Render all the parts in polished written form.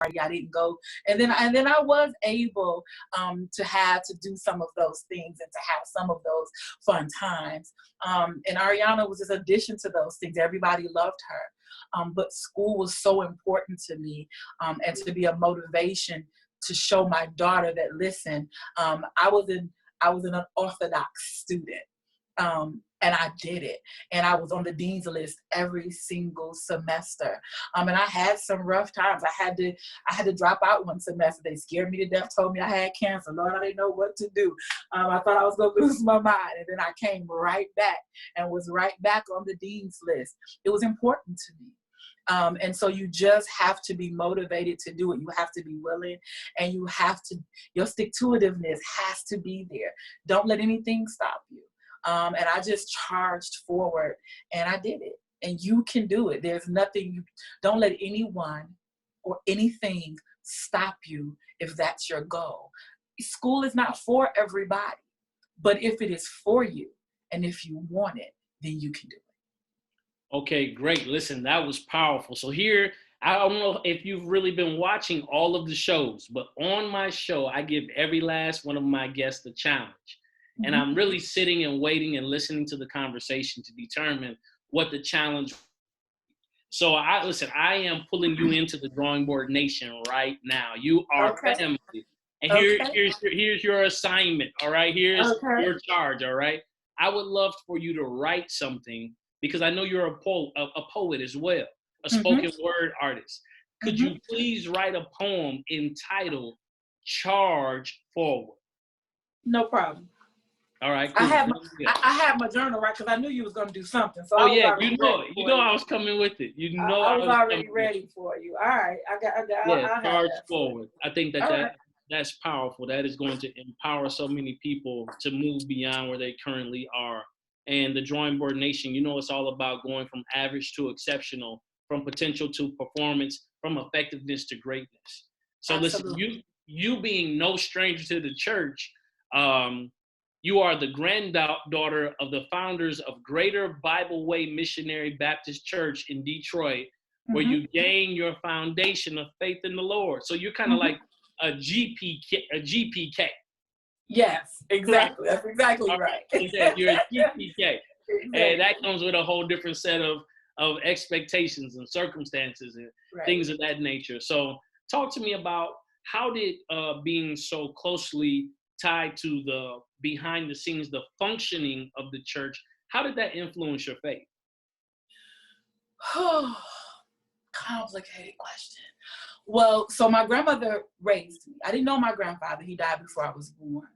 I didn't go. And then I was able to do some of those things and to have some of those fun times. And Ariana was just addition to those things. Everybody loved her. But school was so important to me, and to be a motivation to show my daughter that, listen, I was an unorthodox student. And I did it. And I was on the dean's list every single semester. And I had some rough times. I had to drop out one semester. They scared me to death, told me I had cancer. Lord, I didn't know what to do. I thought I was going to lose my mind. And then I came right back and was right back on the dean's list. It was important to me. And so you just have to be motivated to do it. You have to be willing, and your stick-to-itiveness has to be there. Don't let anything stop you. And I just charged forward, and I did it. And you can do it. There's nothing, don't let anyone or anything stop you if that's your goal. School is not for everybody, but if it is for you and if you want it, then you can do it. Okay, great. Listen, that was powerful. So here, I don't know if you've really been watching all of the shows, but on my show, I give every last one of my guests a challenge. And I'm really sitting and waiting and listening to the conversation to determine what the challenge. So I am pulling you into the Drawing Board Nation right now. You are family. And here's your assignment. All right. Here's your charge. All right. I would love for you to write something, because I know you're a poet as well, a spoken word artist. Could you please write a poem entitled Charge Forward? No problem. All right. Cool. I have my journal, right? Because I knew you was gonna do something. So I was coming with it. I was already ready for you. All right, I got. Charge forward. I think that's powerful. That is going to empower so many people to move beyond where they currently are. And the Drawing Board Nation, it's all about going from average to exceptional, from potential to performance, from effectiveness to greatness. So Absolutely. Listen, you being no stranger to the church. You are the granddaughter of the founders of Greater Bible Way Missionary Baptist Church in Detroit, where you gain your foundation of faith in the Lord. So you're kind of like a GPK. Yes, exactly. That's exactly right. You're a GPK. Exactly. And that comes with a whole different set of expectations and circumstances and things of that nature. So talk to me about, how did being so closely tied to the behind the scenes, the functioning of the church, how did that influence your faith? Complicated question. Well, so my grandmother raised me. I didn't know my grandfather. He died before I was born.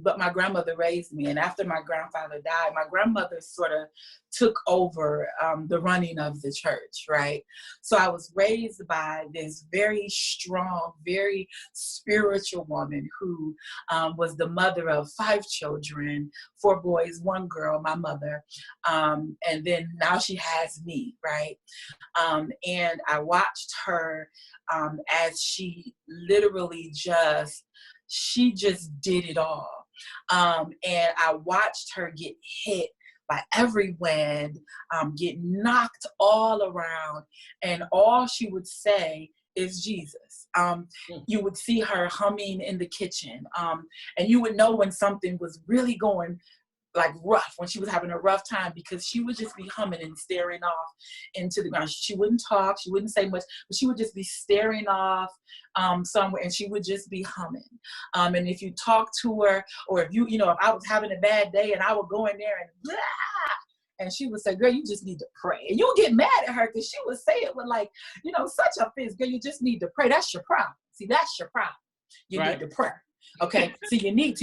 But my grandmother raised me. And after my grandfather died, my grandmother sort of took over the running of the church, right? So I was raised by this very strong, very spiritual woman who was the mother of 5 children, 4 boys, 1 girl, my mother. And then now she has me, right? And I watched her as she literally she just did it all. And I watched her get hit by every wind, get knocked all around, and all she would say is Jesus. You would see her humming in the kitchen, and you would know when something was really going like rough, when she was having a rough time, because she would just be humming and staring off into the ground. She wouldn't talk, she wouldn't say much, but she would just be staring off somewhere, and she would just be humming. And if you talk to her, or if if I was having a bad day and I would go in there and blah, and she would say, girl, you just need to pray. And you'll get mad at her because she would say it with such a fizz. Girl, you just need to pray. That's your problem. See, that's your problem. You need to pray. Okay, so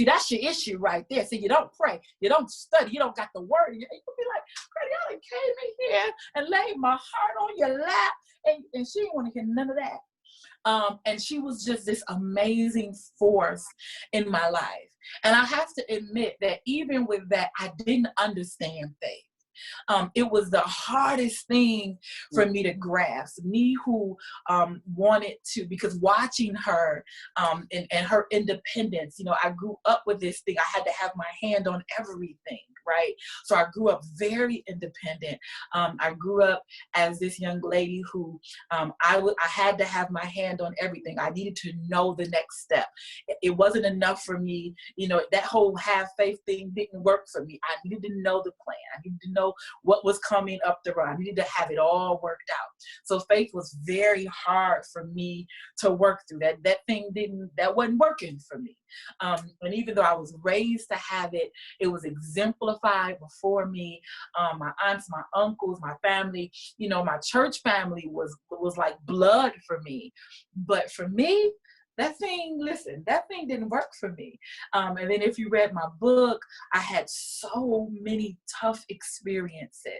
that's your issue right there. So you don't pray, you don't study, you don't got the word. You could be like, girl, y'all came in here and laid my heart on your lap, and she didn't want to hear none of that. And she was just this amazing force in my life. And I have to admit that even with that, I didn't understand faith. It was the hardest thing for me to grasp. Me who wanted to, because watching her and her independence, I grew up with this thing. I had to have my hand on everything. right? So I grew up very independent. I grew up as this young lady who I had to have my hand on everything. I needed to know the next step. It wasn't enough for me, that whole have faith thing didn't work for me. I needed to know the plan. I needed to know what was coming up the road. I needed to have it all worked out. So faith was very hard for me to work through. That wasn't working for me. And even though I was raised to have it, it was exemplified before me. My aunts, my uncles, my family, my church family was like blood for me. But for me, that thing didn't work for me. And then if you read my book, I had so many tough experiences.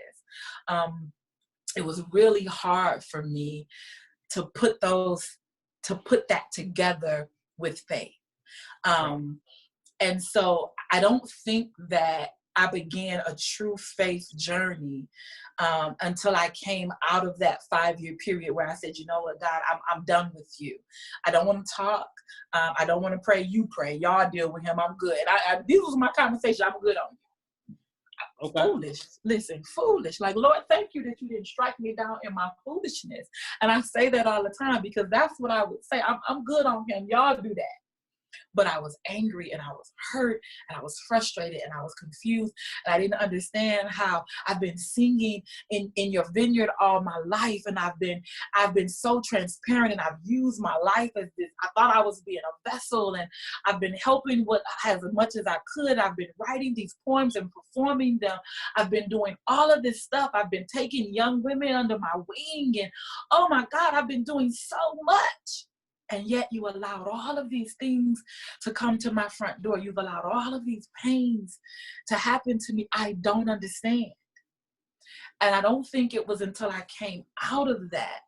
It was really hard for me to put that together with faith. And so I don't think that I began a true faith journey until I came out of that 5-year period where I said, you know what, God, I'm done with you. I don't want to talk. I don't want to pray. You pray. Y'all deal with him. I'm good. This was my conversation. I'm good on you. Okay. Foolish. Listen, foolish. Like, Lord, thank you that you didn't strike me down in my foolishness. And I say that all the time because that's what I would say. I'm good on him. Y'all do that. But I was angry and I was hurt and I was frustrated and I was confused and I didn't understand how I've been singing in your vineyard all my life, and I've been so transparent, and I've used my life as this. I thought I was being a vessel, and I've been helping as much as I could. I've been writing these poems and performing them. I've been doing all of this stuff. I've been taking young women under my wing, and oh my God, I've been doing so much. And yet you allowed all of these things to come to my front door. You've allowed all of these pains to happen to me. I don't understand. And I don't think it was until I came out of that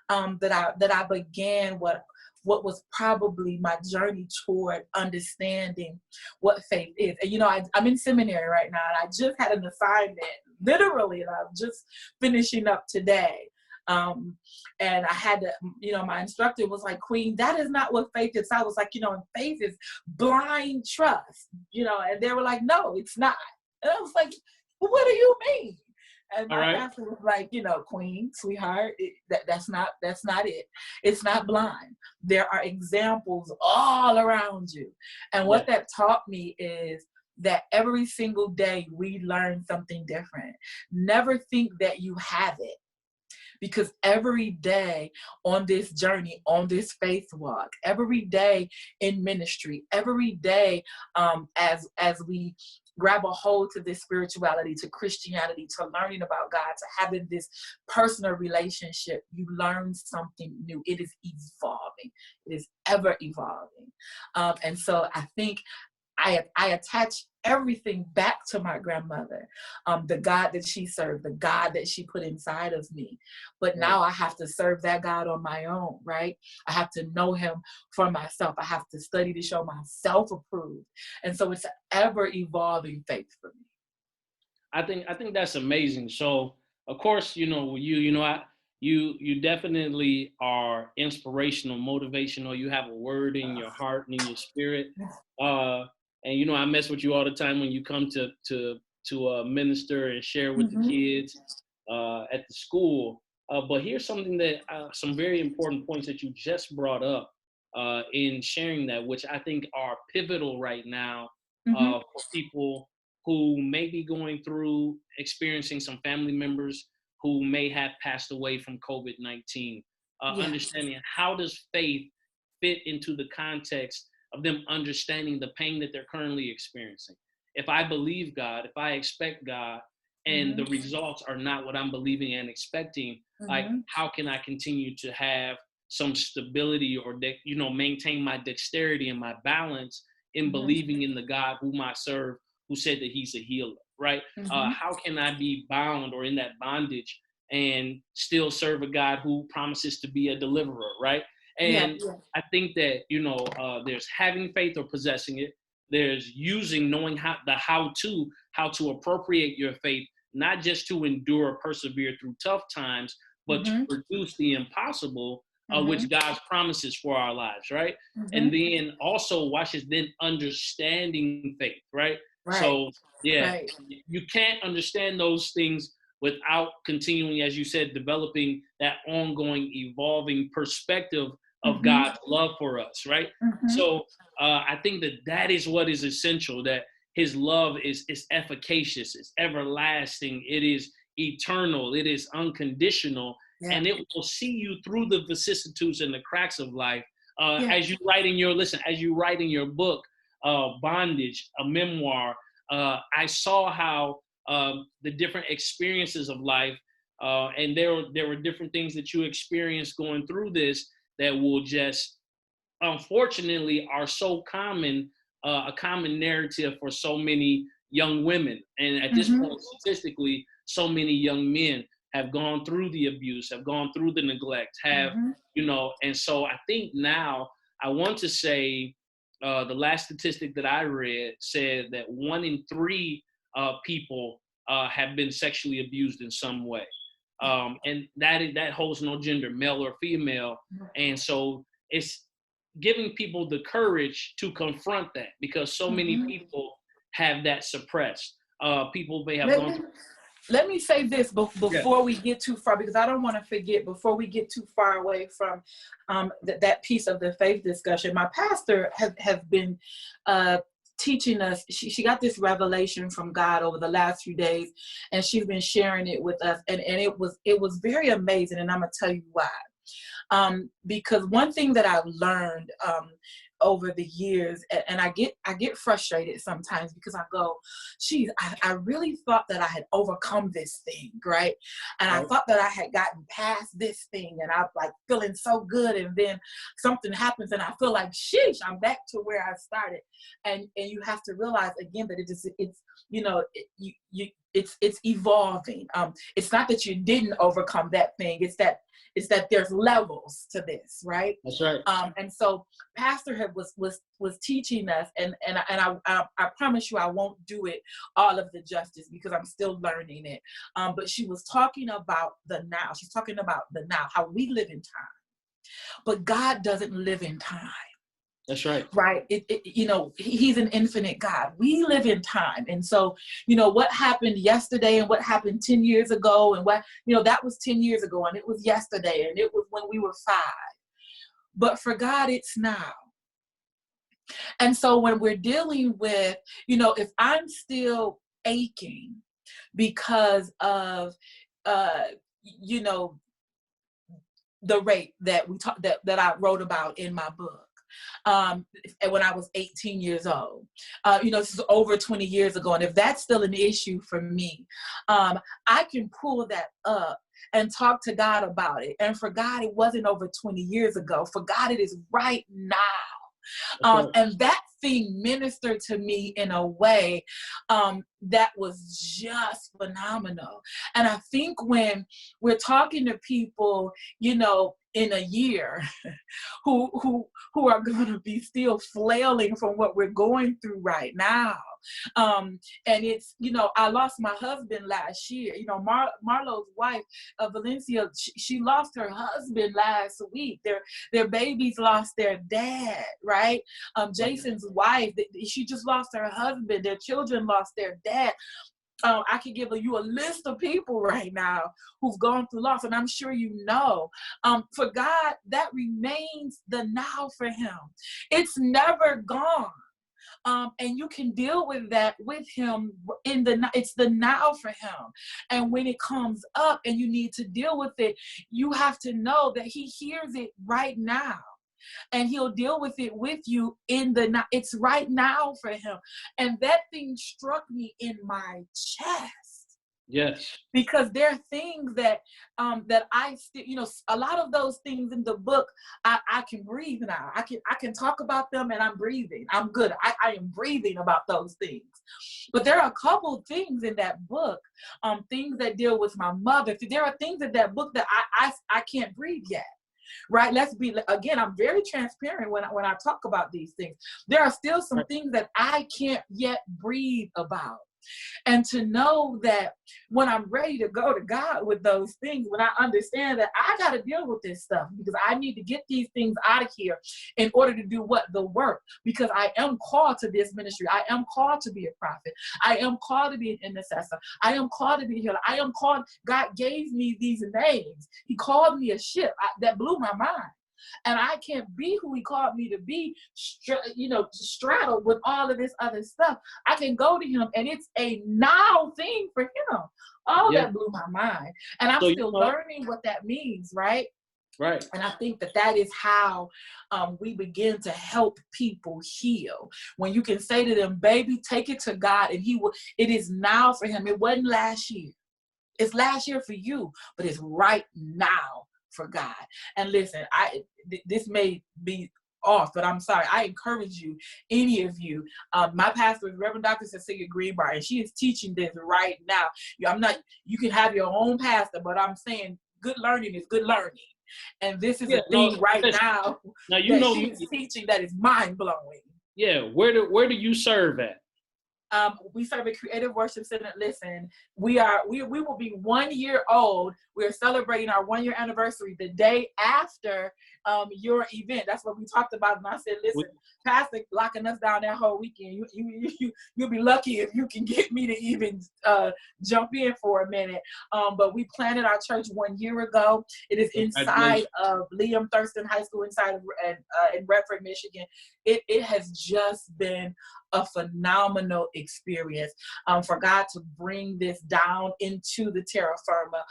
that I began what was probably my journey toward understanding what faith is. And I'm in seminary right now, and I just had an assignment, literally, and I'm just finishing up today. And I had to, my instructor was like, Queen, that is not what faith is. I was like, faith is blind trust, and they were like, no, it's not. And I was like, well, what do you mean? And my pastor was like, Queen, sweetheart, that's not it. It's not blind. There are examples all around you. And what that taught me is that every single day we learn something different. Never think that you have it. Because every day on this journey, on this faith walk, every day in ministry, every day as we grab a hold to this spirituality, to Christianity, to learning about God, to having this personal relationship, you learn something new. It is evolving. It is ever evolving. And so I think I attach everything back to my grandmother, the God that she served, the God that she put inside of me. But now I have to serve that God on my own, right? I have to know him for myself. I have to study to show myself approved. And so it's an ever evolving faith for me. I think that's amazing. So of course, you definitely are inspirational, motivational. You have a word in your heart and in your spirit. And I mess with you all the time when you come to minister and share with the kids at the school. But here's something that some very important points that you just brought up in sharing that, which I think are pivotal right now for people who may be going through experiencing some family members who may have passed away from COVID-19. Understanding how does faith fit into the context of them understanding the pain that they're currently experiencing. If I believe God, if I expect God, and the results are not what I'm believing and expecting, like how can I continue to have some stability or maintain my dexterity and my balance in believing in the God whom I serve, who said that he's a healer, right? How can I be bound or in that bondage and still serve a God who promises to be a deliverer, right? And I think that, there's having faith or possessing it. There's knowing how to appropriate your faith, not just to endure or persevere through tough times, but to produce the impossible, which God's promises for our lives, right? And then also then understanding faith, right? Right. So yeah, Right. you can't understand those things without continuing, as you said, developing that ongoing, evolving perspective of Mm-hmm. God's love for us, right? Mm-hmm. So I think that is what is essential, that his love is efficacious, it's everlasting, it is eternal, it is unconditional, Yeah. and it will see you through the vicissitudes and the cracks of life. Yeah. As you write in your book, Bondage, a memoir, I saw how the different experiences of life, and there were different things that you experienced going through this that will just, unfortunately, are so common, a common narrative for so many young women. And at this Mm-hmm. point, statistically, so many young men have gone through the abuse, have gone through the neglect, have, Mm-hmm. and so I think now I want to say the last statistic that I read said that 1 in 3 people have been sexually abused in some way. And that holds no gender, male or female. And so it's giving people the courage to confront that, because so many Mm-hmm. people have that suppressed. People may have Let gone me, through. let me say this Yeah. before we get too far, because I don't want to forget, before we get too far away from that piece of the faith discussion. My pastor has been teaching us. She got this revelation from God over the last few days, and she's been sharing it with us, and it was very amazing, and I'm gonna tell you why. Because one thing that I've learned over the years, and I get frustrated sometimes, because I go, geez, I really thought that I had overcome this thing, right? And I Right. thought that I had gotten past this thing, and I'm like feeling so good, and then something happens, and I feel like, sheesh, I'm back to where I started. And you have to realize again that it's evolving. It's not that you didn't overcome that thing. It's that there's levels to this, right? That's right. And so Pastor was teaching us, and I promise you I won't do it all of the justice, because I'm still learning it. But she was talking about the now. She's talking about the now, how we live in time, but God doesn't live in time. That's right. Right. He's an infinite God. We live in time. And so, what happened yesterday and what happened 10 years ago, and that was 10 years ago, and it was yesterday, and it was when we were 5. But for God, it's now. And so when we're dealing with, if I'm still aching because of, the rape that that I wrote about in my book, when I was 18 years old. This is over 20 years ago. And if that's still an issue for me, I can pull that up and talk to God about it. And for God, it wasn't over 20 years ago. For God, it is right now. And that thing ministered to me in a way that was just phenomenal. And I think when we're talking to people, in a year, who are going to be still flailing from what we're going through right now. And it's, I lost my husband last year. Marlo's wife, Valencia, she lost her husband last week. Their babies lost their dad, right? Jason's wife, she just lost her husband. Their children lost their dad. I could give you a list of people right now who've gone through loss, and I'm sure for God, that remains the now for him. It's never gone. And you can deal with that with him it's the now for him. And when it comes up and you need to deal with it, you have to know that he hears it right now. And he'll deal with it with you it's right now for him. And that thing struck me in my chest. Yes. Because there are things that I still, a lot of those things in the book, I can breathe now. I can talk about them, and I'm breathing. I'm good. I am breathing about those things. But there are a couple things in that book, things that deal with my mother. There are things in that book that I can't breathe yet. Right? Again, I'm very transparent when I talk about these things. There are still some things that I can't yet breathe about. And to know that when I'm ready to go to God with those things, when I understand that I got to deal with this stuff because I need to get these things out of here in order to do what? The work. Because I am called to this ministry. I am called to be a prophet. I am called to be an intercessor. I am called to be a healer. I am called. God gave me these names. He called me a ship. That blew my mind. And I can't be who he called me to be, straddled with all of this other stuff. I can go to him, and it's a now thing for him. Oh, yeah. That blew my mind. And I'm still learning what that means, right? Right. And I think that is how we begin to help people heal. When you can say to them, baby, take it to God, and he will. It is now for him. It wasn't last year. It's last year for you, but it's right now for God. And listen, this may be off, but I'm sorry. I encourage you, any of you. My pastor is Reverend Dr. Cecilia Greenbar, and she is teaching this right now. You can have your own pastor, but I'm saying good learning is good learning. And this is a thing right now that she is teaching that is mind-blowing. Yeah, where do you serve at? We serve a Creative Worship Center. Listen, we will be 1 year old. We're celebrating our 1 year anniversary the day after your event. That's what we talked about. And I said, listen, Pastor locking us down that whole weekend. You'll be lucky if you can get me to even jump in for a minute. But we planted our church 1 year ago. It is inside of Liam Thurston High School inside of in Redford, Michigan. It has just been a phenomenal experience for God to bring this down into the terra firma,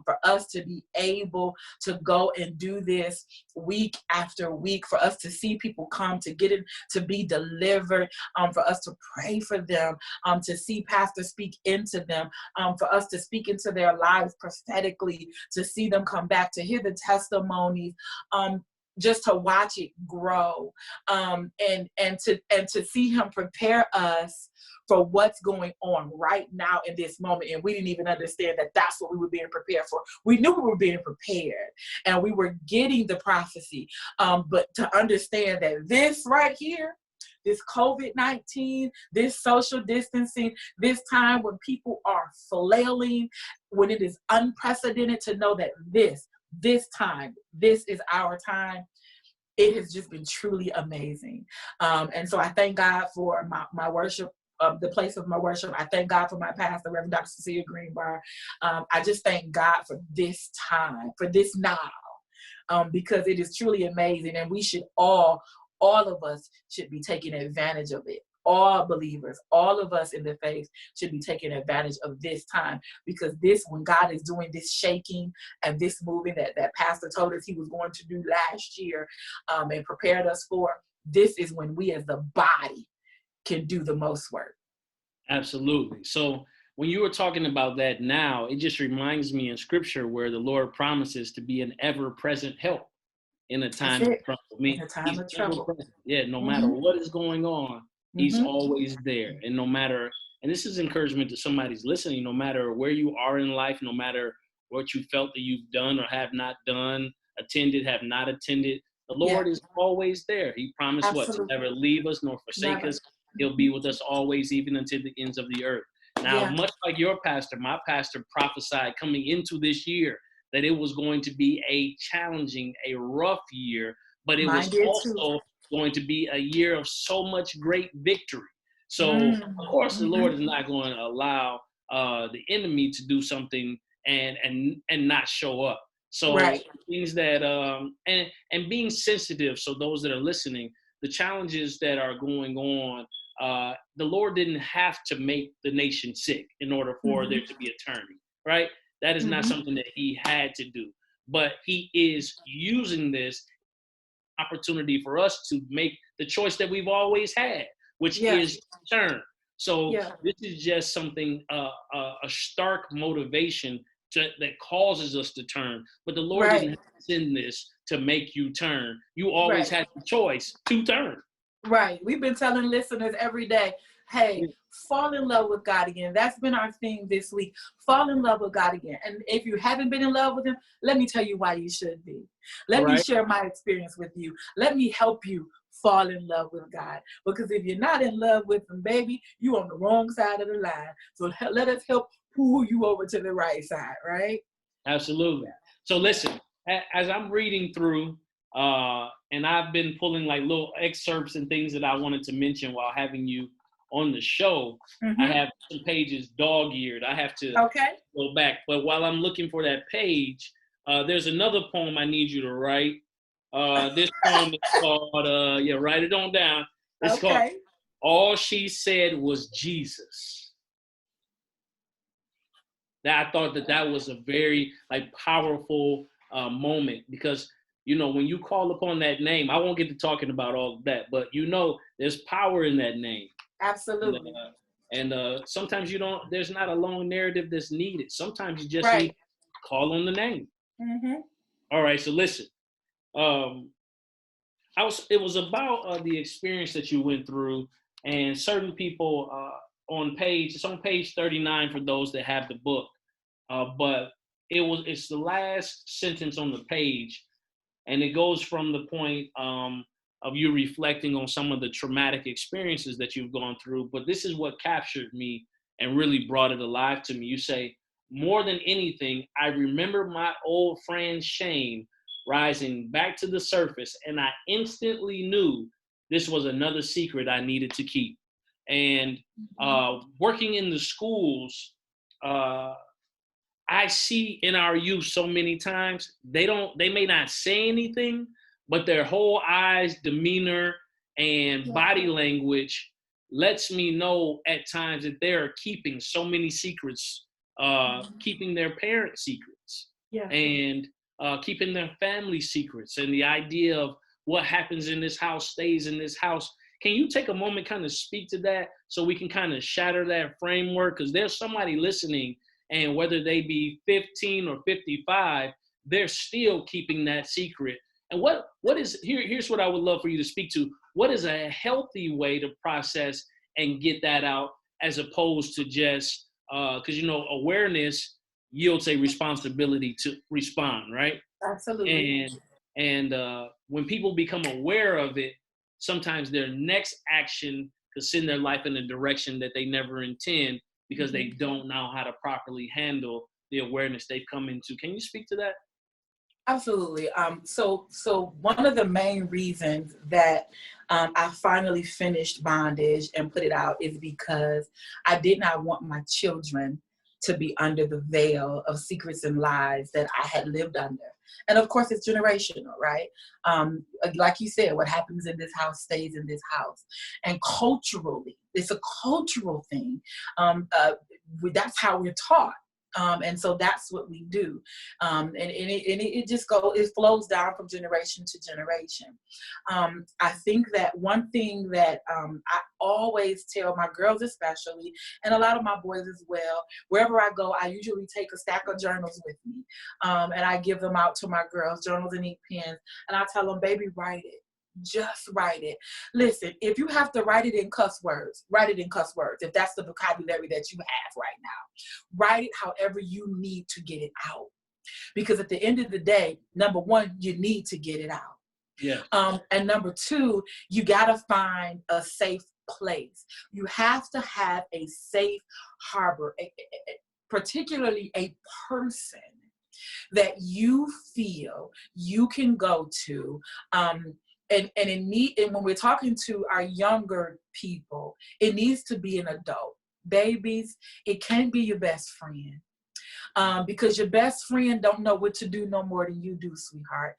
for us to be able to go and do this week after week, for us to see people come to get in, to be delivered, for us to pray for them, to see pastors speak into them, for us to speak into their lives prophetically, to see them come back, to hear the testimonies, just to watch it grow, and to see him prepare us for what's going on right now in this moment. And we didn't even understand that that's what we were being prepared for. We knew we were being prepared and we were getting the prophecy, but to understand that this right here, this COVID-19, this social distancing, this time when people are flailing, when it is unprecedented, to know that this time, this is our time. It has just been truly amazing. And so I thank God for my worship, the place of my worship. I thank God for my pastor, Reverend Dr. Cecilia Greenbar. I just thank God for this time, for this now, because it is truly amazing. And we should all of us should be taking advantage of it. All believers, all of us in the faith should be taking advantage of this time, because when God is doing this shaking and this moving that Pastor told us he was going to do last year, and prepared us for, this is when we as the body can do the most work. Absolutely. So when you were talking about that now, it just reminds me in scripture where the Lord promises to be an ever-present help in a time of trouble. In a time of trouble. Yeah, no matter what is going on, he's always there. And no matter, and this is encouragement to somebody who's listening, no matter where you are in life, no matter what you felt that you've done or have not done, attended, have not attended, the Lord is always there. He promised to never leave us nor forsake us. He'll be with us always, even until the ends of the earth. Now, much like your pastor, my pastor prophesied coming into this year that it was going to be a challenging, a rough year, but it was also going to be a year of so much great victory. So, of course, the Lord is not going to allow the enemy to do something and not show up. So things that and being sensitive. So those that are listening, the challenges that are going on, the Lord didn't have to make the nation sick in order for there to be a turning, right? That is not something that he had to do, but he is using this opportunity for us to make the choice that we've always had, which is turn. So this is just something, a stark motivation that causes us to turn. But the Lord didn't send this to make you turn. You always had the choice to turn. Right. We've been telling listeners every day, Hey, fall in love with God again. That's been our theme this week. Fall in love with God again. And if you haven't been in love with him, let me tell you why you should be. Let me share my experience with you. Let me help you fall in love with God. Because if you're not in love with him, baby, you're on the wrong side of the line. So let us help pull you over to the right side, right? Absolutely. So listen, as I'm reading through, and I've been pulling like little excerpts and things that I wanted to mention while having you on the show. I have some pages dog-eared. I have to go back. But while I'm looking for that page, there's another poem I need you to write. This poem is called, write it on down. It's called All She Said Was Jesus. That I thought that was a very like powerful moment, because when you call upon that name, I won't get to talking about all of that, but there's power in that name. Absolutely. And sometimes there's not a long narrative that's needed. Sometimes you just need to call on the name. All right, so listen. It was about the experience that you went through, and certain people it's on page 39 for those that have the book. But it's the last sentence on the page, and it goes from the point of you reflecting on some of the traumatic experiences that you've gone through. But this is what captured me and really brought it alive to me. You say, more than anything, I remember my old friend Shane rising back to the surface, and I instantly knew this was another secret I needed to keep. And working in the schools, I see in our youth so many times, they may not say anything, but their whole eyes, demeanor, and body language lets me know at times that they're keeping so many secrets, keeping their parents' secrets, and keeping their family secrets, and the idea of what happens in this house stays in this house. Can you take a moment, kind of speak to that so we can kind of shatter that framework? Because there's somebody listening, and whether they be 15 or 55, they're still keeping that secret. And here's what I would love for you to speak to. What is a healthy way to process and get that out, as opposed to just, because awareness yields a responsibility to respond, right? Absolutely. And when people become aware of it, sometimes their next action could send their life in a direction that they never intend, because they don't know how to properly handle the awareness they've come into. Can you speak to that? Absolutely. So one of the main reasons that I finally finished Bondage and put it out is because I did not want my children to be under the veil of secrets and lies that I had lived under. And of course, it's generational, right? Like you said, what happens in this house stays in this house. And culturally, it's a cultural thing. That's how we're taught. And so that's what we do. And it just it flows down from generation to generation. I think that one thing that I always tell my girls especially, and a lot of my boys as well, wherever I go, I usually take a stack of journals with me. And I give them out to my girls, journals and ink pens. And I tell them, baby, write it. Just write it. Listen, if you have to write it in cuss words, write it in cuss words. If that's the vocabulary that you have right now, write it however you need to get it out. Because at the end of the day, number one, you need to get it out. Yeah. And number two, you got to find a safe place. You have to have a safe harbor, particularly a person that you feel you can go to. And when we're talking to our younger people, it needs to be an adult. Babies, it can't be your best friend. Because your best friend don't know what to do no more than you do, sweetheart.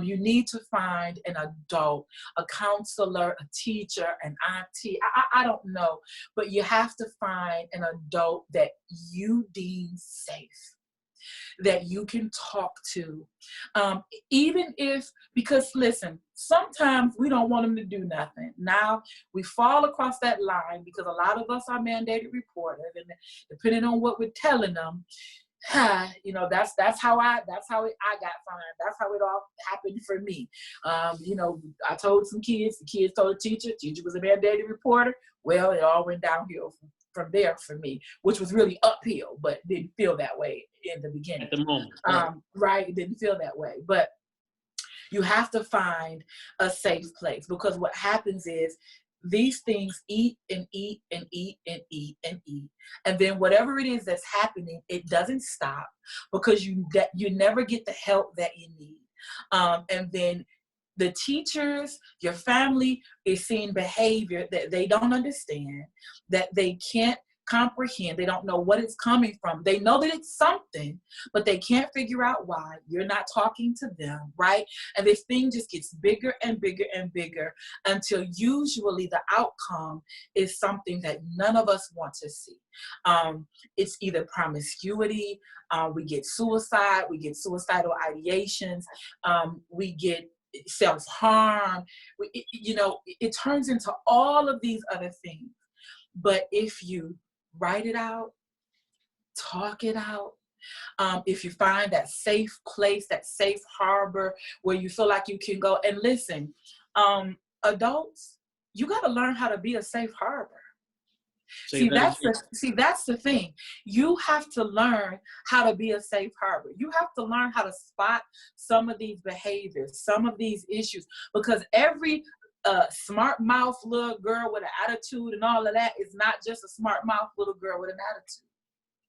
You need to find an adult, a counselor, a teacher, an auntie. I don't know, but you have to find an adult that you deem safe, that you can talk to, because listen, sometimes we don't want them to do nothing. Now we fall across that line because a lot of us are mandated reporters, and depending on what we're telling them, You know, that's how I got fined. That's how it all happened for me. You know, I told some kids, the kids told the teacher was a mandated reporter. Well, it all went downhill from there for me, which was really uphill, but didn't feel that way in the beginning. At the moment. Right. It didn't feel that way. But you have to find a safe place, because what happens is these things eat and eat and eat and eat and eat. And then whatever it is that's happening, it doesn't stop, because you never get the help that you need. And then the teachers, your family is seeing behavior that they don't understand, that they can't comprehend. They don't know what it's coming from. They know that it's something, but they can't figure out why. You're not talking to them, right? And this thing just gets bigger and bigger and bigger, until usually the outcome is something that none of us want to see. It's either promiscuity, we get suicide, we get suicidal ideations, we get self-harm. It turns into all of these other things. But if you write it out, talk it out, if you find that safe place, that safe harbor where you feel like you can go and listen, adults, you got to learn how to be a safe harbor. See, that's the thing. You have to learn how to be a safe harbor. You have to learn how to spot some of these behaviors, some of these issues, because every smart mouth little girl with an attitude and all of that is not just a smart mouth little girl with an attitude.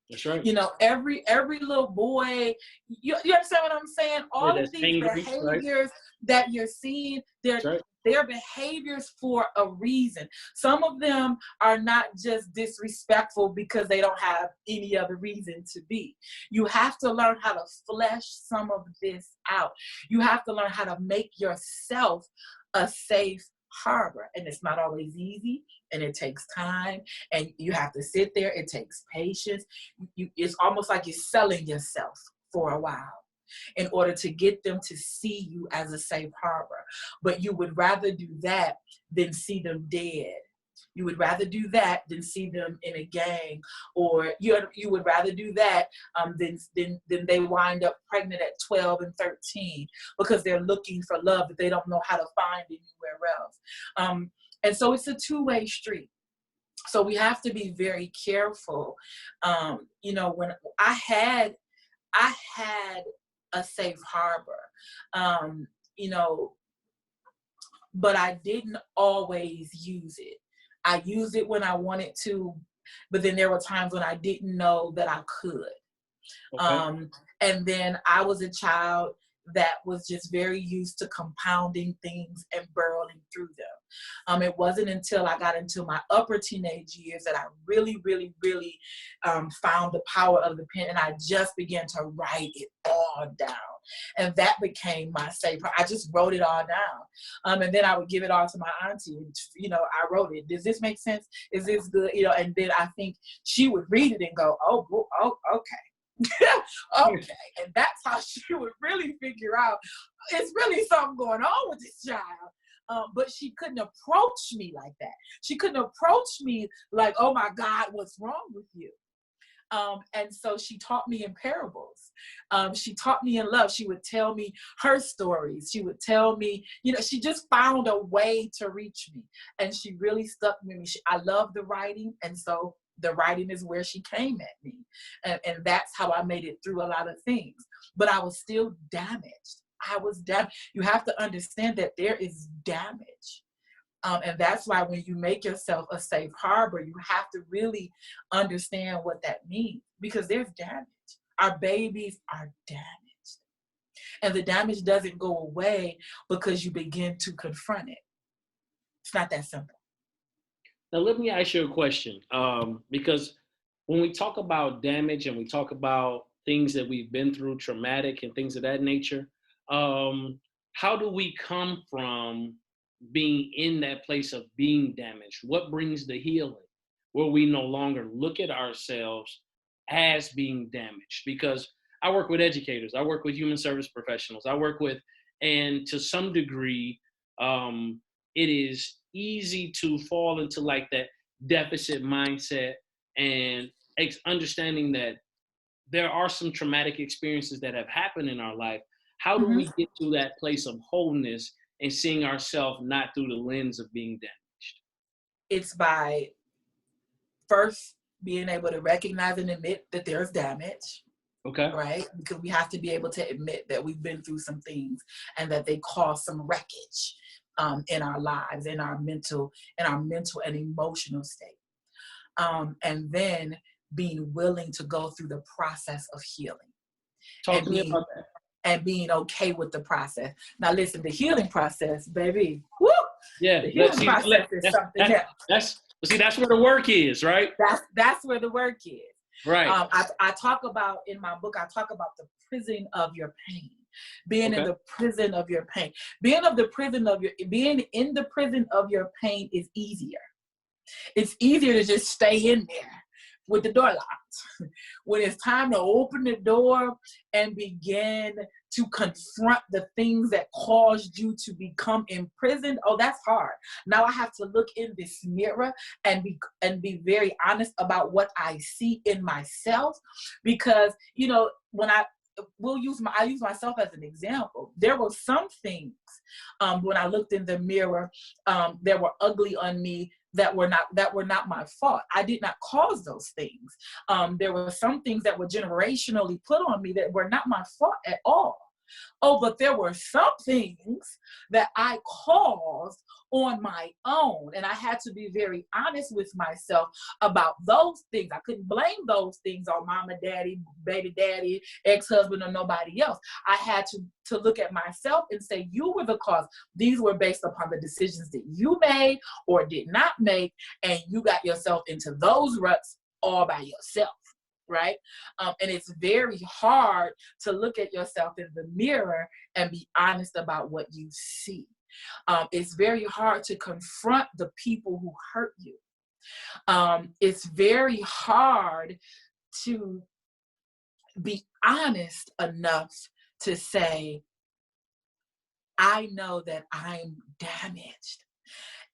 That's right. You know, every little boy, you understand what I'm saying? All of these angry, behaviors that you're seeing, they're behaviors for a reason. Some of them are not just disrespectful because they don't have any other reason to be. You have to learn how to flesh some of this out. You have to learn how to make yourself a safe harbor. And it's not always easy, and it takes time, and you have to sit there. It takes patience. It's almost like you're selling yourself for a while in order to get them to see you as a safe harbor. But you would rather do that than see them dead. You would rather do that than see them in a gang, or you would rather do that than they wind up pregnant at 12 and 13 because they're looking for love that they don't know how to find anywhere else. And so it's a two-way street. So we have to be very careful. When I had a safe harbor, but I didn't always use it. I used it when I wanted to, but then there were times when I didn't know that I could. Okay. And then I was a child that was just very used to compounding things and burrowing through them. It wasn't until I got into my upper teenage years that I really, really, really found the power of the pen, and I just began to write it all down. And that became my safe. I just wrote it all down. And then I would give it all to my auntie. And, I wrote it. Does this make sense? Is this good? And then I think she would read it and go, oh okay. Okay. And that's how she would really figure out it's really something going on with this child. But she couldn't approach me like that. She couldn't approach me like, oh my God, what's wrong with you? And so she taught me in parables. She taught me in love. She would tell me her stories. She would tell me, she just found a way to reach me. And she really stuck with me. I love the writing. And so the writing is where she came at me. And that's how I made it through a lot of things. But I was still damaged. You have to understand that there is damage. And that's why when you make yourself a safe harbor, you have to really understand what that means, because there's damage. Our babies are damaged. And the damage doesn't go away because you begin to confront it. It's not that simple. Now, let me ask you a question, because when we talk about damage and we talk about things that we've been through, traumatic and things of that nature, how do we come from being in that place of being damaged? What brings the healing where we no longer look at ourselves as being damaged? Because I work with educators, I work with human service professionals, and to some degree, it is easy to fall into like that deficit mindset and understanding that there are some traumatic experiences that have happened in our life. How do Mm-hmm. we get to that place of wholeness and seeing ourselves not through the lens of being damaged? It's by first being able to recognize and admit that there's damage. Okay. Right? Because we have to be able to admit that we've been through some things and that they cause some wreckage in our lives, in our mental and emotional state. And then being willing to go through the process of healing. Talk to me about that. And being okay with the process. Now listen, the healing process, baby, woo! Yeah, the healing process is something else. That's where the work is, right? That's where the work is. Right. I talk about, in my book, I talk about the prison of your pain. Being in the prison of your pain. Being in the prison of your pain is easier. It's easier to just stay in there with the door locked. When it's time to open the door and begin to confront the things that caused you to become imprisoned, oh, that's hard. Now I have to look in this mirror and be very honest about what I see in myself, because when I use myself as an example. There were some things when I looked in the mirror that were ugly on me that were not my fault. I did not cause those things. There were some things that were generationally put on me that were not my fault at all. Oh, but there were some things that I caused on my own. And I had to be very honest with myself about those things. I couldn't blame those things on mama, daddy, baby daddy, ex-husband, or nobody else. I had to look at myself and say, you were the cause. These were based upon the decisions that you made or did not make. And you got yourself into those ruts all by yourself. Right? And it's very hard to look at yourself in the mirror and be honest about what you see. It's very hard to confront the people who hurt you. It's very hard to be honest enough to say, I know that I'm damaged.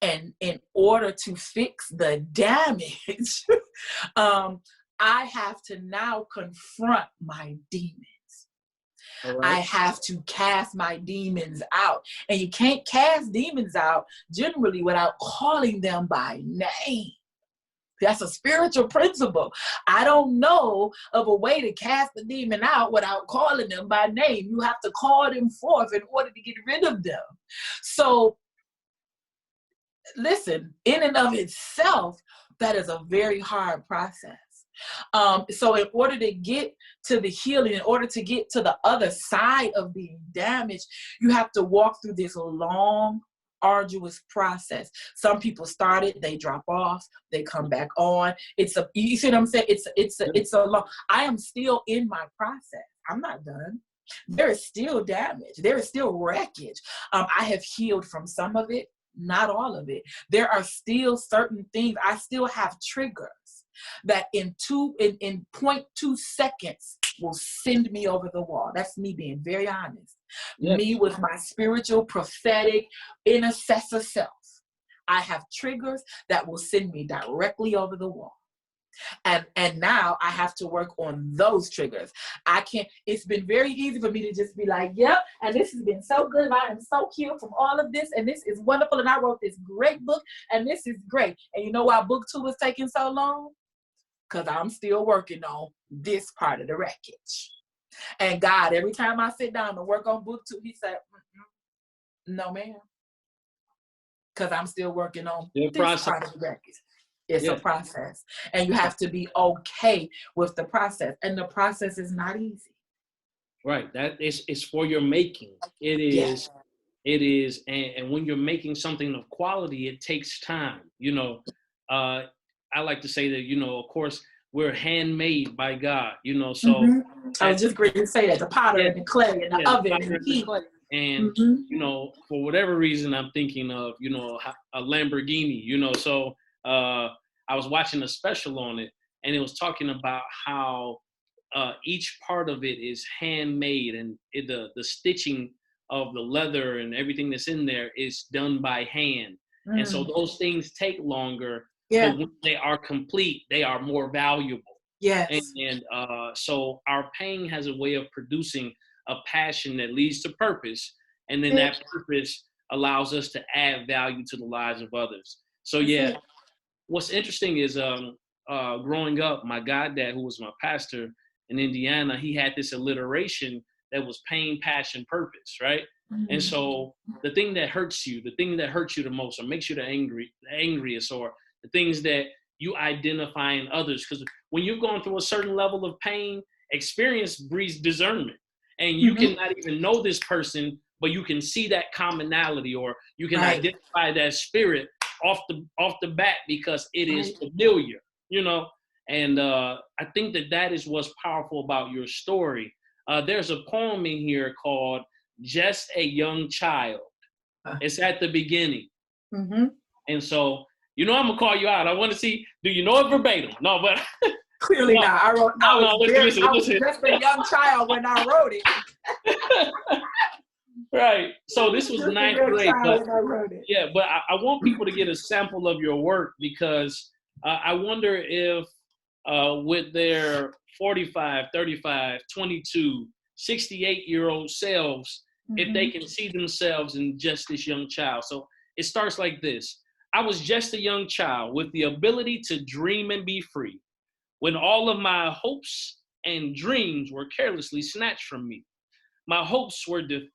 And in order to fix the damage, I have to now confront my demons. Right. I have to cast my demons out. And you can't cast demons out generally without calling them by name. That's a spiritual principle. I don't know of a way to cast the demon out without calling them by name. You have to call them forth in order to get rid of them. So, listen, in and of itself, that is a very hard process. So in order to get to the healing, in order to get to the other side of being damaged, you have to walk through this long, arduous process. Some people start it, they drop off, they come back on. You see what I'm saying? It's a long. I am still in my process. I'm not done. There is still damage. There is still wreckage. I have healed from some of it, not all of it. There are still certain things. I still have triggers that in 0.2 seconds will send me over the wall. That's me being very honest. Yep. Me with my spiritual, prophetic, intercessor self. I have triggers that will send me directly over the wall. And now I have to work on those triggers. It's been very easy for me to just be like, yep, and this has been so good. I am so healed from all of this, and this is wonderful, and I wrote this great book, and this is great. And you know why book 2 is taking so long? Because I'm still working on this part of the wreckage. And God, every time I sit down to work on book 2, he said, no, ma'am. Because I'm still working on this part of the wreckage. It's a process. And you have to be okay with the process. And the process is not easy. Right. That is for your making. It is. Yeah. It is. And when you're making something of quality, it takes time. I like to say that, of course, we're handmade by God, so. Mm-hmm. I was just going to say that, the potter and the clay and the oven and the heat. And, for whatever reason, I'm thinking of, a Lamborghini, so I was watching a special on it, and it was talking about how each part of it is handmade, and the stitching of the leather and everything that's in there is done by hand. Mm. And so those things take longer. Yeah. But when they are complete, they are more valuable. Yes. And so our pain has a way of producing a passion that leads to purpose. And then that purpose allows us to add value to the lives of others. So yeah, what's interesting is growing up, my goddad, who was my pastor in Indiana, he had this alliteration that was pain, passion, purpose, right? Mm-hmm. And so the thing that hurts you, the most, or makes you the angriest, or the things that you identify in others, because when you've gone through a certain level of pain, experience breeds discernment, and you mm-hmm. cannot even know this person, but you can see that commonality, or you can identify that spirit off the bat because it is familiar, you know. And I think that is what's powerful about your story. There's a poem in here called "Just a Young Child." It's at the beginning, mm-hmm. and so I'm gonna call you out. I want to see, do you know it verbatim? No, but clearly not. I was just a young child when I wrote it. Right. So this was ninth grade. But I want people to get a sample of your work, because I wonder if with their 45, 35, 22, 68-year-old selves, mm-hmm. if they can see themselves in just this young child. So it starts like this. I was just a young child with the ability to dream and be free, when all of my hopes and dreams were carelessly snatched from me. My hopes were defended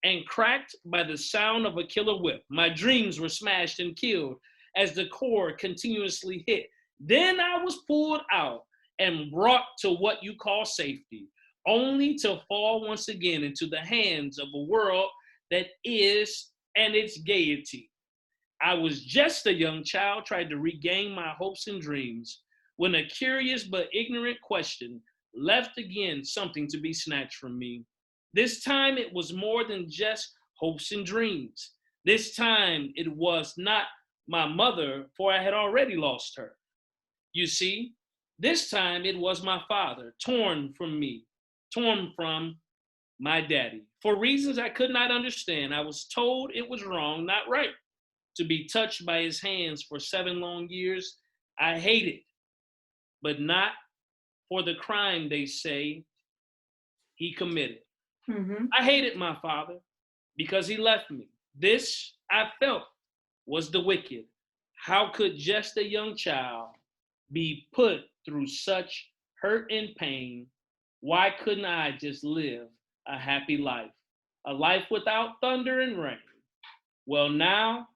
and cracked by the sound of a killer whip. My dreams were smashed and killed as the core continuously hit. Then I was pulled out and brought to what you call safety, only to fall once again into the hands of a world that is and its gaiety. I was just a young child trying to regain my hopes and dreams, when a curious but ignorant question left again something to be snatched from me. This time it was more than just hopes and dreams. This time it was not my mother, for I had already lost her. You see, this time it was my father, torn from my daddy. For reasons I could not understand, I was told it was wrong, not right, to be touched by his hands for 7 long years. I hated, but not for the crime they say he committed. Mm-hmm. I hated my father because he left me. This, I felt, was the wicked. How could just a young child be put through such hurt and pain? Why couldn't I just live a happy life? A life without thunder and rain. Well, now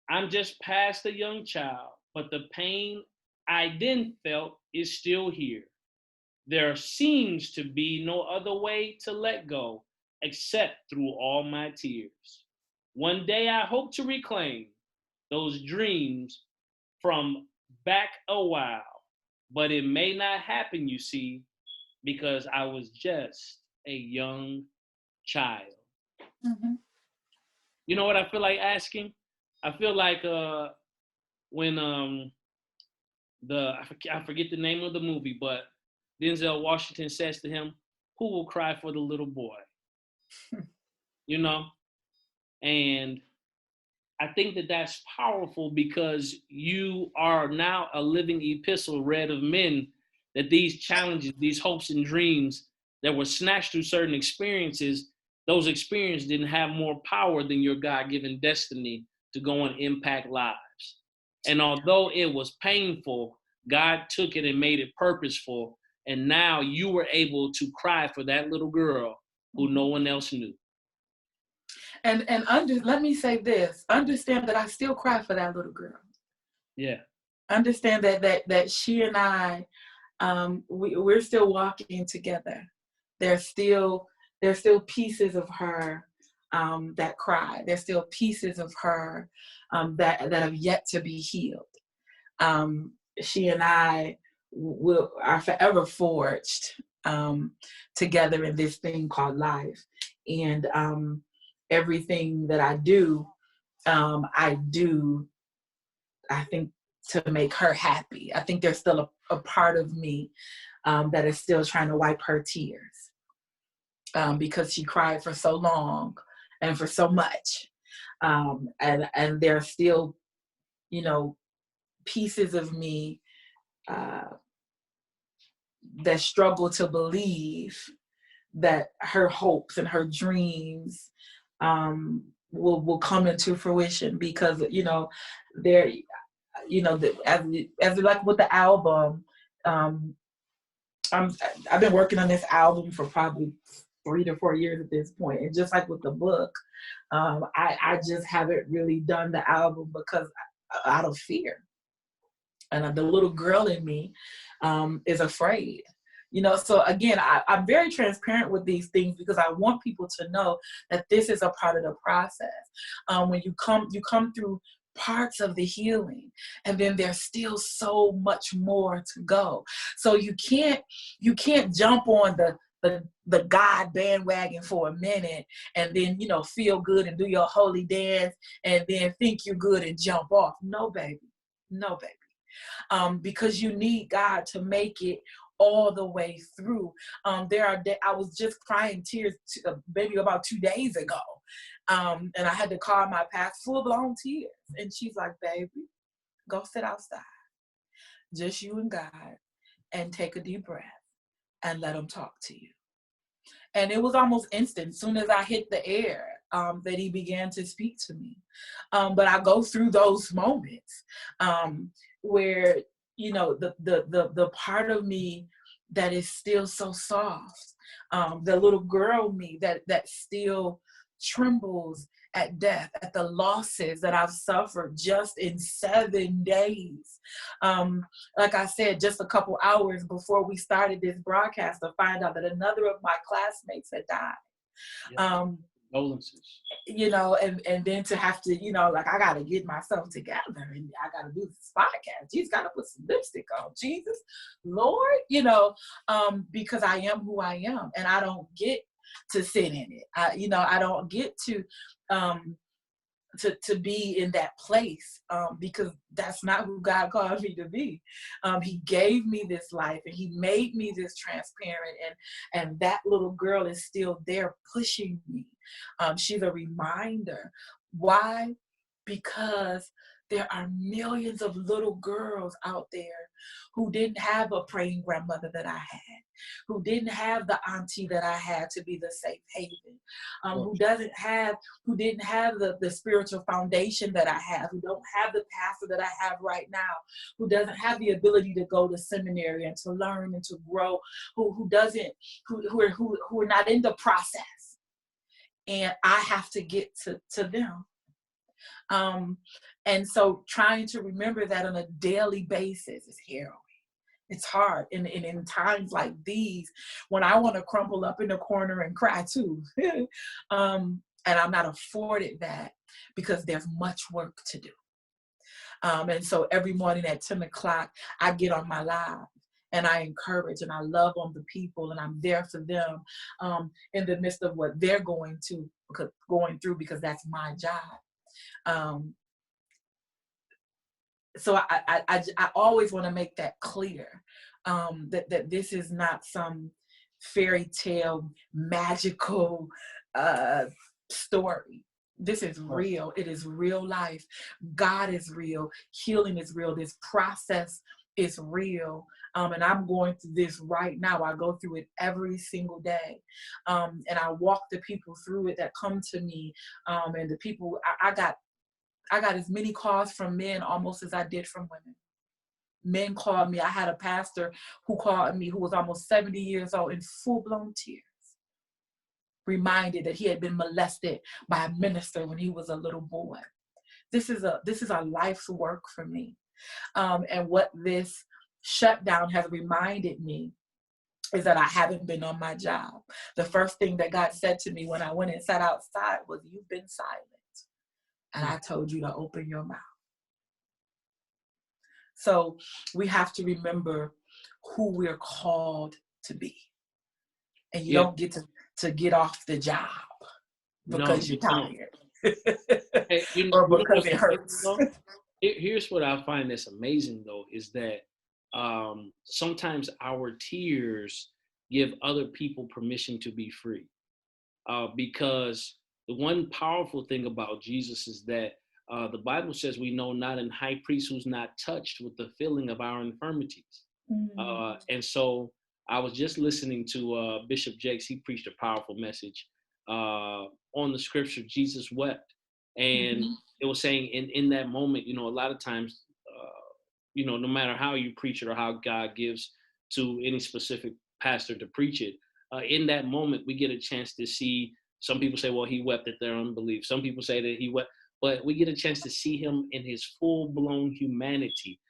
I'm just past a young child, but the pain I then felt is still here. There seems to be no other way to let go except through all my tears. One day I hope to reclaim those dreams from back a while, but it may not happen, you see, because I was just a young child. Mm-hmm. You know what I feel like asking? I feel like when I forget the name of the movie, but Denzel Washington says to him, "Who will cry for the little boy?" You know? And I think that that's powerful, because you are now a living epistle read of men, that these challenges, these hopes and dreams that were snatched through certain experiences, those experiences didn't have more power than your God-given destiny to go and impact lives. And although it was painful, God took it and made it purposeful. And now you were able to cry for that little girl who no one else knew. And let me say this, understand that I still cry for that little girl. Yeah. Understand that she and I, we're still walking together. There's still pieces of her that cry. There's still pieces of her that have yet to be healed. She and I are forever forged together in this thing called life. And everything that I do, I think, to make her happy. I think there's still a part of me that is still trying to wipe her tears because she cried for so long and for so much. And there's still you know, pieces of me that struggle to believe that her hopes and her dreams will come into fruition, because, you know, there, you know, as like with the album, I've been working on this album for probably 3 to 4 years at this point, and just like with the book, I just haven't really done the album because out of fear, and the little girl in me is afraid. You know, so again, I'm very transparent with these things because I want people to know that this is a part of the process. When you come through parts of the healing, and then there's still so much more to go. So you can't jump on the God bandwagon for a minute and then, you know, feel good and do your holy dance and then think you're good and jump off. No, baby. No, baby. Because you need God to make it all the way through. I was just crying tears maybe about 2 days ago. And I had to call my pastor, full-blown tears. And she's like, baby, go sit outside. Just you and God, and take a deep breath and let him talk to you. And it was almost instant. As soon as I hit the air, that he began to speak to me. But I go through those moments where, you know, the part of me that is still so soft, the little girl me that still trembles at death, at the losses that I've suffered just in 7 days. Like I said, just a couple hours before we started this broadcast, to find out that another of my classmates had died. Yeah. Condolences. You know, and then to have to, you know, like, I got to get myself together and I got to do this podcast. Jesus, got to put some lipstick on. Jesus, Lord, you know, because I am who I am, and I don't get to sit in it. I don't get to be in that place, because that's not who God called me to be. He gave me this life, and he made me this transparent, and that little girl is still there pushing me. She's a reminder. Why? Because there are millions of little girls out there who didn't have a praying grandmother that I had, who didn't have the auntie that I had to be the safe haven, who didn't have the spiritual foundation that I have, who don't have the pastor that I have right now, who doesn't have the ability to go to seminary and to learn and to grow, who are not in the process. And I have to get to them. And so trying to remember that on a daily basis is harrowing. It's hard. And in times like these, when I want to crumple up in the corner and cry too, and I'm not afforded that because there's much work to do. And so every morning at 10 o'clock, I get on my live and I encourage and I love on the people, and I'm there for them in the midst of what they're going through, because that's my job. So I always want to make that clear, that this is not some fairy tale magical story. This is real. It is real life. God is real. Healing is real. This process is real. And I'm going through this right now. I go through it every single day. And I walk the people through it that come to me. And the people, I got as many calls from men almost as I did from women. Men called me. I had a pastor who called me who was almost 70 years old in full-blown tears, reminded that he had been molested by a minister when he was a little boy. This is a life's work for me. And what this shutdown has reminded me is that I haven't been on my job. The first thing that God said to me when I went and sat outside was, "You've been silent. And I told you to open your mouth." So we have to remember who we're called to be. And you don't get to get off the job because you're tired. Hey, or because it hurts. Here's what I find that's amazing, though, is that sometimes our tears give other people permission to be free. Because the one powerful thing about Jesus is that the Bible says we know not an high priest who's not touched with the feeling of our infirmities. And so I was just listening to Bishop Jakes. He preached a powerful message on the scripture, Jesus wept. And it was saying in that moment, a lot of times, no matter how you preach it or how God gives to any specific pastor to preach it, in that moment, we get a chance to see. Some people say, well, he wept at their unbelief. Some people say that he wept, but we get a chance to see him in his full-blown humanity,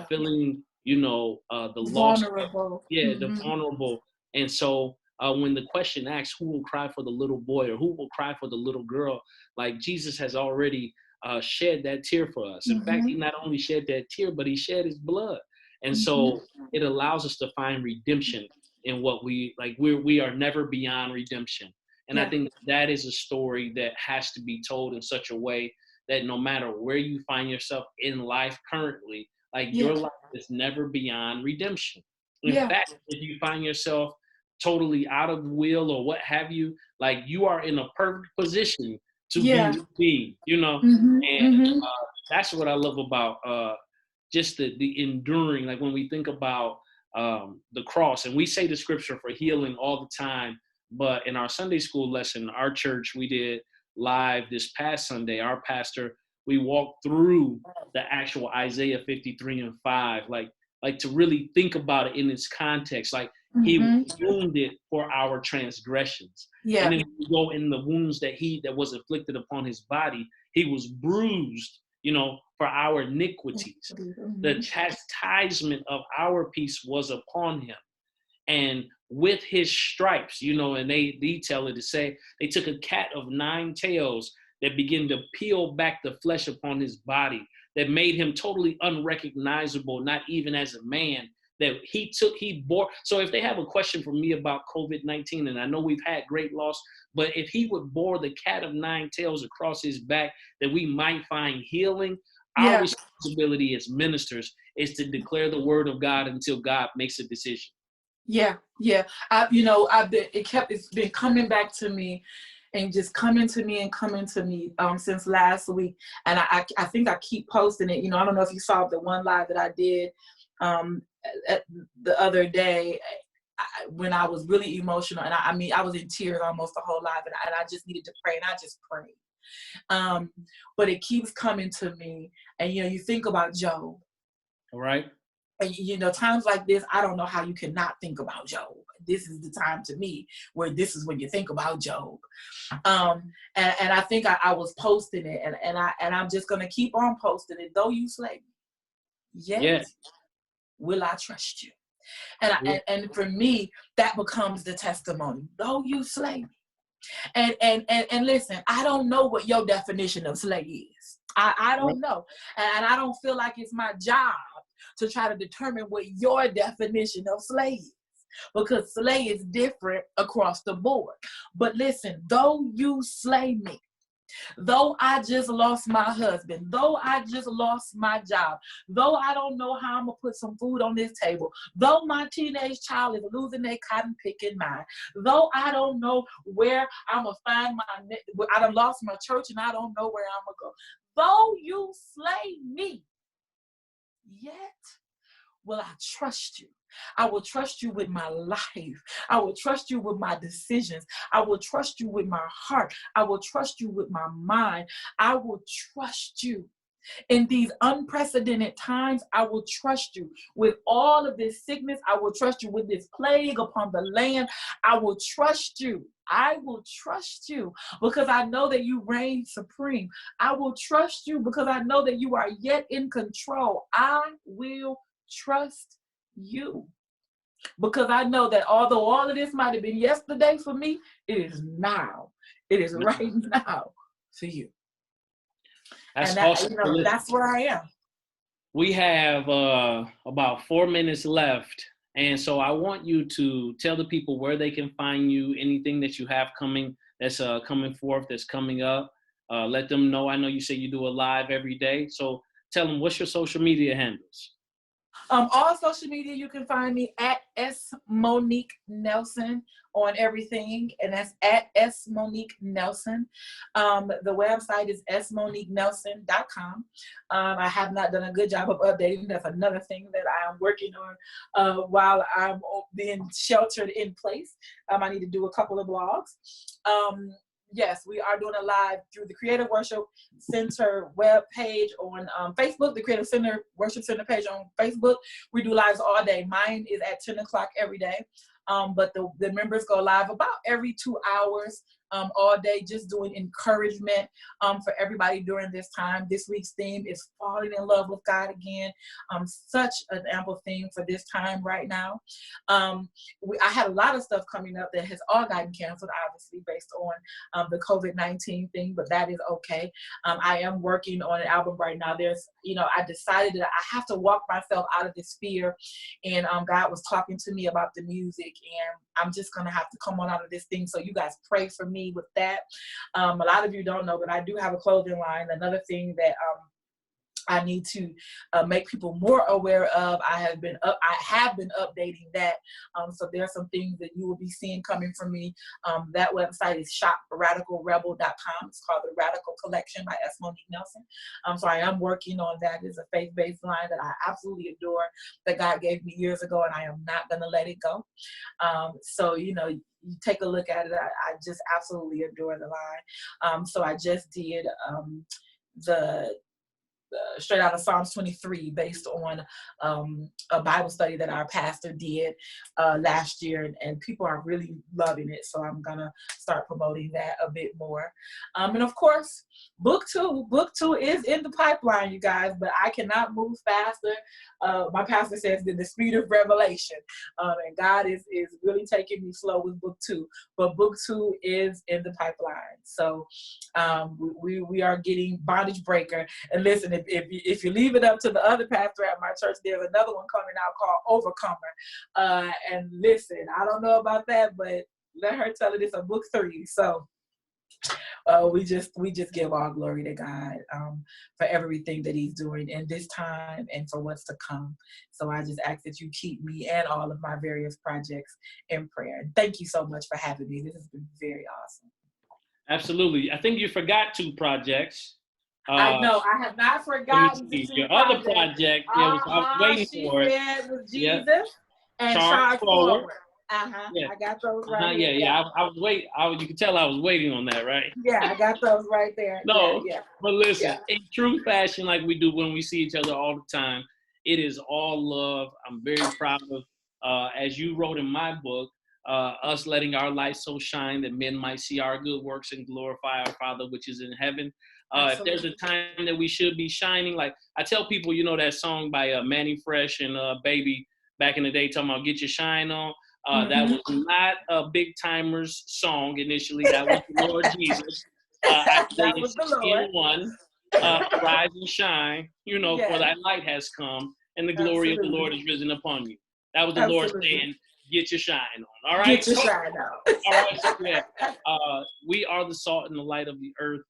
feeling, the vulnerable. loss, the vulnerable. And so when the question asks, who will cry for the little boy or who will cry for the little girl, like Jesus has already shed that tear for us. In fact, he not only shed that tear, but he shed his blood. And so it allows us to find redemption in what we are never beyond redemption. And I think that is a story that has to be told in such a way that no matter where you find yourself in life currently, your life is never beyond redemption. In fact, if you find yourself totally out of the wheel or what have you, you are in a perfect position to be, and that's what I love about just the enduring, when we think about the cross, and we say the scripture for healing all the time, but in our Sunday school lesson, our church, we did live this past Sunday, our pastor, we walked through the actual Isaiah 53:5, to really think about it in its context, he was wounded for our transgressions. And then you go in the wounds that was inflicted upon his body, he was bruised, for our iniquities. The chastisement of our peace was upon him. And with his stripes, and they detail it to say they took a cat of 9 tails that began to peel back the flesh upon his body, that made him totally unrecognizable, not even as a man, that he bore. So if they have a question for me about COVID-19, and I know we've had great loss, but if he would bore the cat of 9 tails across his back, that we might find healing, our responsibility as ministers is to declare the word of God until God makes a decision. It's been coming back to me and just coming to me since last week. And I think I keep posting it. I don't know if you saw the one live that I did the other day when I was really emotional. And I was in tears almost the whole live, and I just needed to pray, and I just prayed. But it keeps coming to me. And, you think about Job. All right. And, times like this, I don't know how you cannot think about Job. This is the time to me where this is when you think about Job. And I think I was posting it, and I'm just going to keep on posting it. Though you slay me, yet will I trust you. And for me, that becomes the testimony. Though you slay me. And listen, I don't know what your definition of slay is. I don't know. And I don't feel like it's my job to try to determine what your definition of slay is, because slay is different across the board. But listen, though you slay me, though I just lost my husband, though I just lost my job, though I don't know how I'm going to put some food on this table, though my teenage child is losing their cotton picking mind, though I don't know where I'm going to find I done lost my church and I don't know where I'm going to go, though you slay me, yet will I trust you. I will trust you with my life. I will trust you with my decisions. I will trust you with my heart. I will trust you with my mind. I will trust you. In these unprecedented times, I will trust you. With all of this sickness, I will trust you. With this plague upon the land, I will trust you. I will trust you because I know that you reign supreme. I will trust you because I know that you are yet in control. I will trust you because I know that although all of this might have been yesterday for me, it is now. It is right now for you. That's awesome. That's where I am. We have about 4 minutes left. And so I want you to tell the people where they can find you, anything that you have coming, that's coming forth, that's coming up. Let them know. I know you say you do a live every day. So tell them, what's your social media handles? All social media, you can find me at S Monique Nelson on everything, and that's at S Monique Nelson. The website is smoniquenelson.com. I have not done a good job of updating. That's another thing that I am working on while I'm being sheltered in place. I need to do a couple of blogs. Yes, we are doing a live through the Creative Worship Center web page on Facebook, the Creative Center Worship Center page on Facebook. We do lives all day. Mine is at 10 o'clock every day. But the members go live about every 2 hours all day, just doing encouragement for everybody during this time. This week's theme is falling in love with God again. Such an ample theme for this time right now. I had a lot of stuff coming up that has all gotten canceled, obviously, based on the COVID-19 thing, but that is okay. I am working on an album right now. I decided that I have to walk myself out of this fear, and God was talking to me about the music, and I'm just going to have to come on out of this thing. So you guys pray for me with that. A lot of you don't know, but I do have a clothing line. Another thing that I need to make people more aware of. I have been updating that. So there are some things that you will be seeing coming from me. That website is shopradicalrebel.com. It's called the Radical Collection by S. Monique Nelson. So I am working on that. It's a faith-based line that I absolutely adore, that God gave me years ago, and I am not going to let it go. So, you take a look at it. I just absolutely adore the line. So I just did the straight out of Psalms 23 based on a Bible study that our pastor did last year, and people are really loving it. So I'm gonna start promoting that a bit more. And of course, book two is in the pipeline, you guys, but I cannot move faster. My pastor says the speed of revelation, and God is really taking me slow with book two, but book two is in the pipeline. So we are getting Bondage Breaker. And listen, if you leave it up to the other pastor at my church, there's another one coming out called Overcomer. And listen, I don't know about that, but let her tell it, it's a book 3. So we just give all glory to God for everything that he's doing in this time and for what's to come. So I just ask that you keep me and all of my various projects in prayer. And thank you so much for having me. This has been very awesome. Absolutely. I think you forgot 2 projects. I know. I have not forgotten your other project. I was waiting for it. Was Jesus and Charge Forward. Yeah. I got those right here. Yeah. I was waiting. You can tell I was waiting on that, right? Yeah, I got those right there. No, yeah. But listen, in true fashion, like we do when we see each other all the time, it is all love. I'm very proud of, as you wrote in my book, us letting our light so shine that men might see our good works and glorify our Father which is in heaven. If there's a time that we should be shining, like I tell people, that song by Manny Fresh and Baby back in the day talking about Get Your Shine On. That was not a Big Timers song initially. That was the Lord Jesus. That was the Lord. One, rise and shine, for thy light has come and the glory of the Lord is risen upon you. That was the Lord saying, get your shine on. All right. Get your shine on. All right. So yeah, we are the salt and the light of the earth.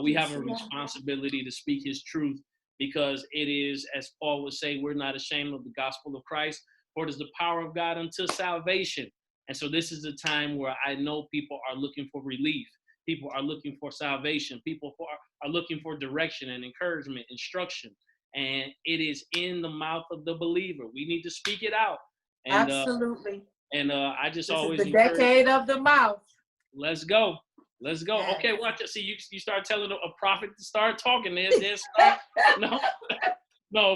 We have a responsibility to speak his truth, because it is, as Paul would say, we're not ashamed of the gospel of Christ, for it is the power of God unto salvation. And so this is a time where I know people are looking for relief. People are looking for salvation. People are looking for direction and encouragement, instruction. And it is in the mouth of the believer. We need to speak it out. And, absolutely. I just this always is the decade of the mouth. Let's go. Yes. Okay, watch it. See, you start telling a prophet to start talking. No,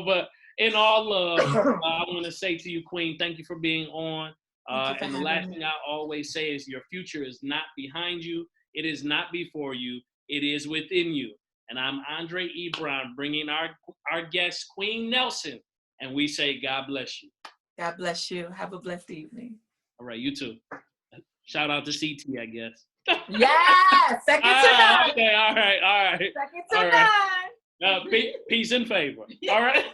but in all love, I want to say to you, Queen, thank you for being on. And the last thing I always say is your future is not behind you. It is not before you. It is within you. And I'm Andre E. Brown, bringing our guest, Queen Nelson. And we say, God bless you. God bless you. Have a blessed evening. All right, you too. Shout out to CT, I guess. Yeah, second to none. Okay, all right. Second to none. Peace and favor. All right.